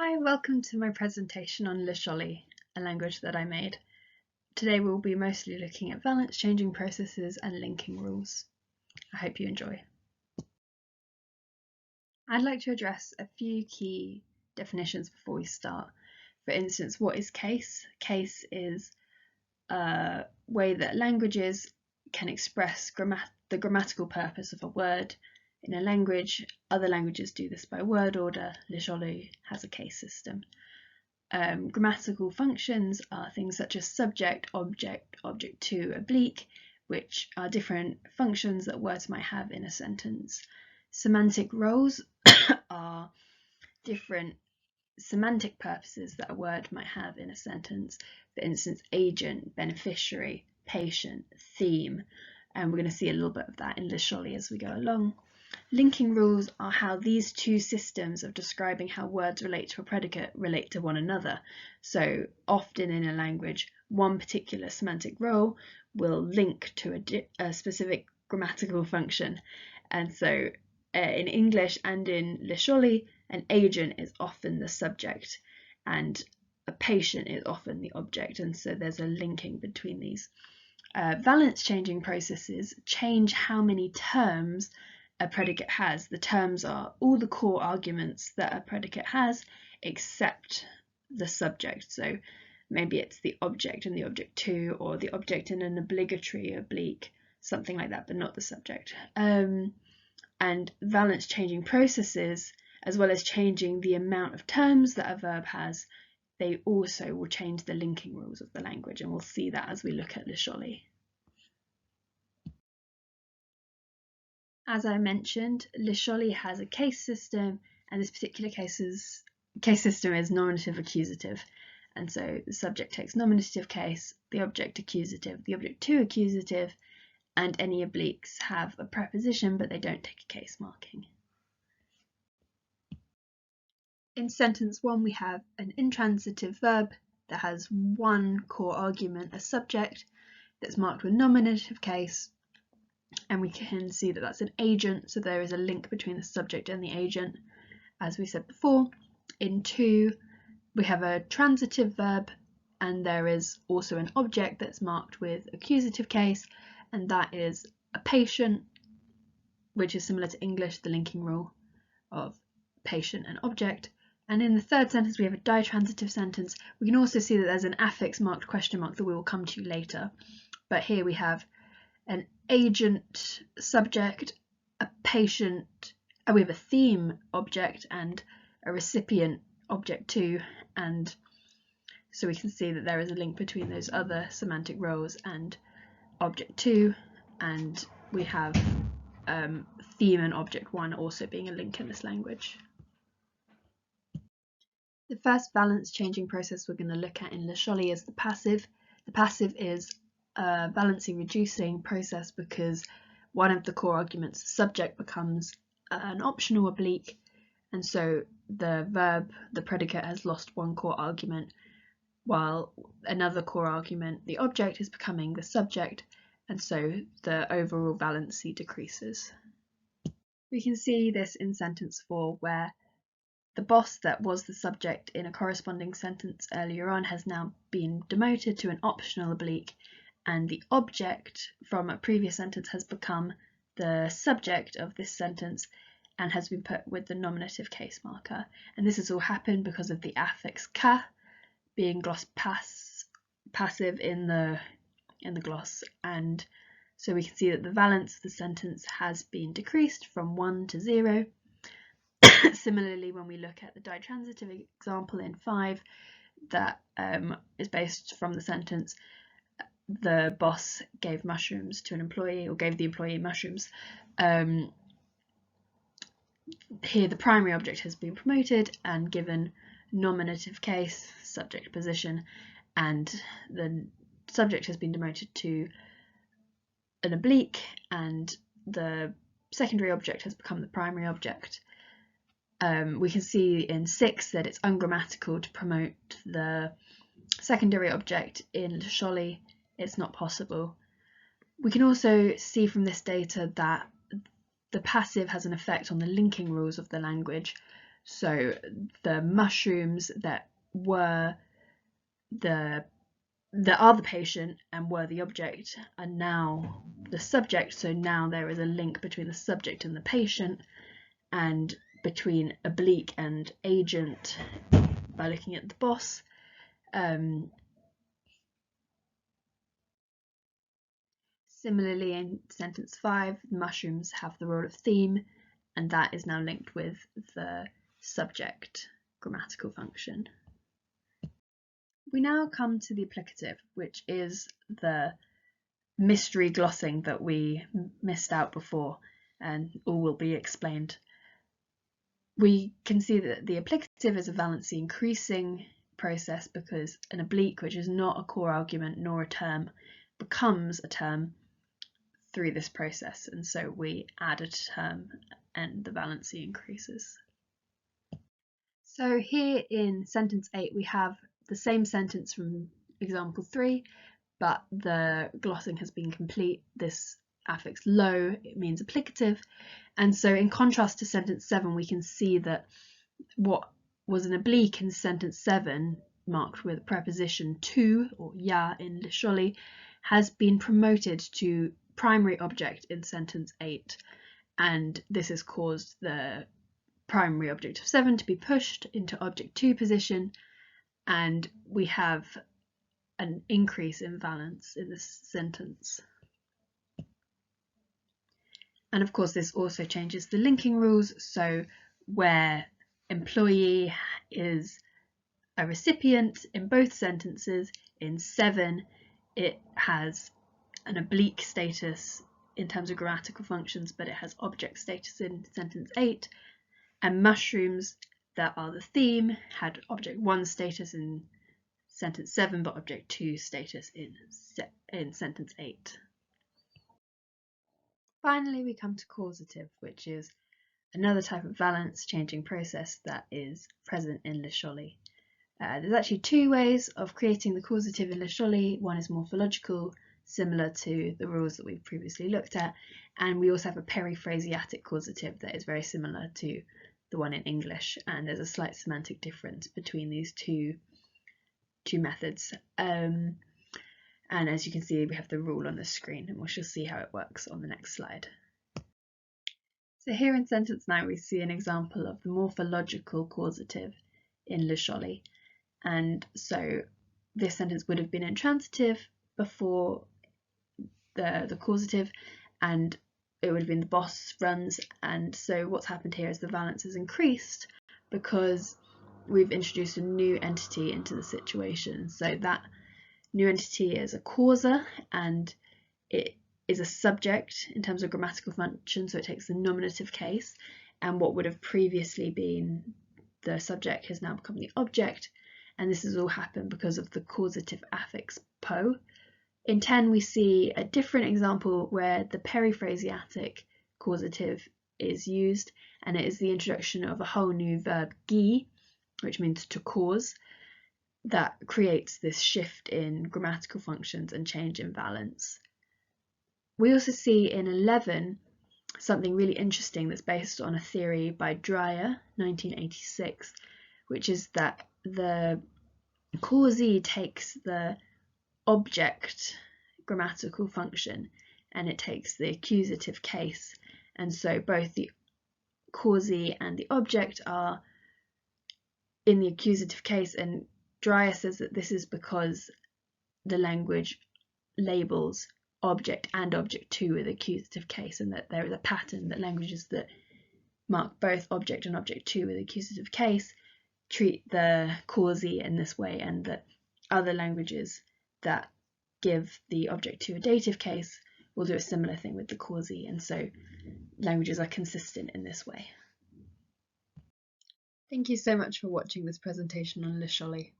Hi, welcome to my presentation on Lisholly, a language that I made. Today we'll be mostly looking at valence changing processes and linking rules. I hope you enjoy. I'd like to address a few key definitions before we start. For instance, what is case? Case is a way that languages can express the grammatical purpose of a word in a language. Other languages do this by word order. Lisholly has a case system. Grammatical functions are things such as subject, object, object to, oblique, which are different functions that words might have in a sentence. Semantic roles are different semantic purposes that a word might have in a sentence. For instance, agent, beneficiary, patient, theme, and we're going to see a little bit of that in Lisholly as we go along. Linking rules are how these two systems of describing how words relate to a predicate relate to one another. So often in a language, one particular semantic role will link to a specific grammatical function. And so in English and in Lisholly, an agent is often the subject and a patient is often the object. And so there's a linking between these. Valence changing processes change how many terms a predicate has. The terms are all the core arguments that a predicate has except the subject. So maybe it's the object and the object to, or the object in an obligatory, oblique, something like that, but not the subject. And valence changing processes, as well as changing the amount of terms that a verb has, they also will change the linking rules of the language, and we'll see that as we look at Lisholly. As I mentioned, Lisholly has a case system, and this particular case system is nominative accusative. And so the subject takes nominative case, the object accusative, the object to accusative, and any obliques have a preposition, but they don't take a case marking. In sentence 1, we have an intransitive verb that has one core argument, a subject, that's marked with nominative case. And we can see that that's an agent, so there is a link between the subject and the agent, as we said before. In 2, we have a transitive verb, and there is also an object that's marked with accusative case, and that is a patient, which is similar to English, the linking rule of patient and object. And in the 3rd sentence, we have a ditransitive sentence. We can also see that there's an affix marked question mark that we will come to later. But here we have an agent subject, a patient, we have a theme object and a recipient object too, and so we can see that there is a link between those other semantic roles and object 2, and we have theme and object 1 also being a link in this language. The first valence changing process we're going to look at in Lisholly is the passive. The passive is a valency reducing process because one of the core arguments, subject, becomes an optional oblique, and so the verb, the predicate, has lost one core argument, while another core argument, the object, is becoming the subject, and so the overall valency decreases. We can see this in sentence 4, where the boss that was the subject in a corresponding sentence earlier on has now been demoted to an optional oblique, and the object from a previous sentence has become the subject of this sentence and has been put with the nominative case marker. And this has all happened because of the affix ka being gloss passive in the gloss, and so we can see that the valence of the sentence has been decreased from 1 to 0. Similarly, when we look at the ditransitive example in 5, that is based from the sentence, the boss gave mushrooms to an employee, or gave the employee mushrooms. Here the primary object has been promoted and given nominative case, subject position, and the subject has been demoted to an oblique, and the secondary object has become the primary object. We can see in 6 that it's ungrammatical to promote the secondary object in Lisholly. It's not possible. We can also see from this data that the passive has an effect on the linking rules of the language. So the mushrooms that were that are the patient and were the object are now the subject. So now there is a link between the subject and the patient, and between oblique and agent by looking at the boss. Similarly, in sentence 5, mushrooms have the role of theme, and that is now linked with the subject grammatical function. We now come to the applicative, which is the mystery glossing that we missed out before, and all will be explained. We can see that the applicative is a valency increasing process because an oblique, which is not a core argument nor a term, becomes a term through this process, and so we add a term and the valency increases. So here in sentence 8 we have the same sentence from example 3, but the glossing has been complete. This affix low, it means applicative, and so in contrast to sentence 7 we can see that what was an oblique in sentence 7, marked with preposition to or ya in Lisholloy, has been promoted to primary object in sentence 8, and this has caused the primary object of 7 to be pushed into object 2 position, and we have an increase in valence in this sentence. And of course this also changes the linking rules, so where employee is a recipient in both sentences, in 7 it has an oblique status in terms of grammatical functions, but it has object status in sentence 8, and mushrooms that are the theme had object 1 status in sentence 7 but object 2 status in sentence 8. Finally we come to causative, which is another type of valence changing process that is present in Lisholloy. There's actually 2 ways of creating the causative in Lisholloy. One is morphological, similar to the rules that we've previously looked at, and we also have a periphrasiatic causative that is very similar to the one in English, and there's a slight semantic difference between these two methods. And as you can see, we have the rule on the screen, and we shall see how it works on the next slide. So here in sentence 9 we see an example of the morphological causative in Lisholloy, and so this sentence would have been intransitive before the causative, and it would have been the boss runs, and so what's happened here is the valence has increased because we've introduced a new entity into the situation. So that new entity is a causa, and it is a subject in terms of grammatical function, so it takes the nominative case, and what would have previously been the subject has now become the object, and this has all happened because of the causative affix po. In 10 we see a different example where the periphrasiatic causative is used, and it is the introduction of a whole new verb gi, which means to cause, that creates this shift in grammatical functions and change in valence. We also see in 11 something really interesting that's based on a theory by Dreyer, 1986, which is that the causee takes the object grammatical function and it takes the accusative case, and so both the causee and the object are in the accusative case, and Dreyer says that this is because the language labels object and object 2 with accusative case, and that there is a pattern that languages that mark both object and object 2 with accusative case treat the causee in this way, and that other languages that give the object 2 a dative case will do a similar thing with the causee, and so languages are consistent in this way. Thank you so much for watching this presentation on Lisholloy.